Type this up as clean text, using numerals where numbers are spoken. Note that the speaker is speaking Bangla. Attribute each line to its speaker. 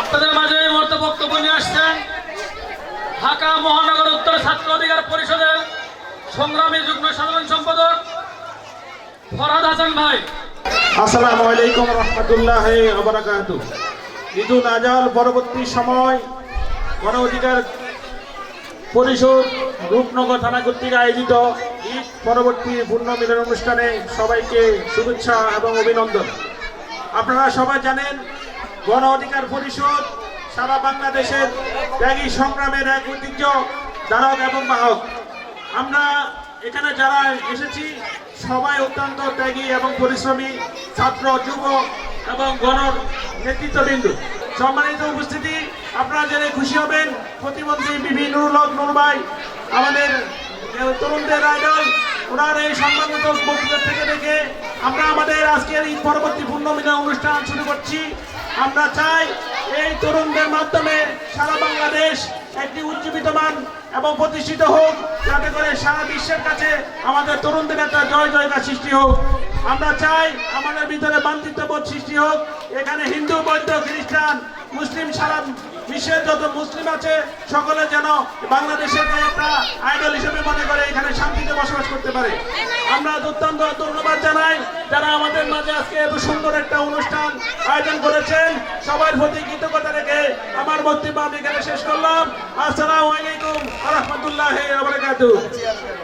Speaker 1: আপনাদের মাঝে এই মুহূর্তে বক্তব্য নিয়ে আসছেন ঢাকা মহানগর উত্তর ছাত্র অধিকার পরিষদের সংগ্রামী যুগ্ম সাধারণ সম্পাদক ফরহাদ হাসান ভাই।
Speaker 2: আসসালামু আলাইকুম রহমতুল্লাহি ওয়া বারাকাতুহু। ঈদুল আজহার পরবর্তী সময় গণ অধিকার পরিষদ রূপনগর থানা কর্তৃক আয়োজিত ঈদ পরবর্তী পূর্ণ মিলন অনুষ্ঠানে সবাইকে শুভেচ্ছা এবং অভিনন্দন। আপনারা সবাই জানেন গণ অধিকার পরিষদ সারা বাংলাদেশের ত্যাগী সংগ্রামের এক ঐতিহ্য ধারক এবং বাহক। আমরা এখানে যারা এসেছি সবাই অত্যন্ত ত্যাগী এবং পরিশ্রমী ছাত্র, যুব এবং গণ নেতৃত্ববৃন্দ। সম্মানিত উপস্থিতি, আপনারা জেনে খুশি হবেন প্রতিমন্ত্রী বিবি নুরুল হক নূর ভাই আমাদের তরুণদের আইডল, ওনার এই সম্মানিত বক্তব্য থেকে দেখে আমরা আমাদের আজকের ঈদ পরবর্তী পূর্ণ মিলন অনুষ্ঠান শুরু করছি। আমরা চাই এই তরুণদের মাধ্যমে সারা বাংলাদেশ একটি উজ্জীবিতমান এবং প্রতিষ্ঠিত হোক, যাতে করে সারা বিশ্বের কাছে আমাদের তরুণদের একটা জয় জয়কার সৃষ্টি হোক। আমরা চাই আমাদের ভিতরে ভ্রাতৃত্ববোধ সৃষ্টি হোক। এখানে হিন্দু, বৌদ্ধ, খ্রিস্টান, মুসলিম, সারা বিশ্বের যত মুসলিম আছে সকলে যেন বাংলাদেশের একটা আইডল হিসেবে মনে করে এখানে শান্তিতে বসবাস করতে পারে। আমরা অত্যন্ত ধন্যবাদ জানাই যারা আমাদের মাঝে আজকে এত সুন্দর একটা অনুষ্ঠান আয়োজন করেছেন। সবার প্রতি কৃতজ্ঞতা রেখে আমার বক্তব্য আমি এখানে শেষ করলাম। আসসালামু আলাইকুম ওয়া রাহমাতুল্লাহি ওয়া বারাকাতুহু।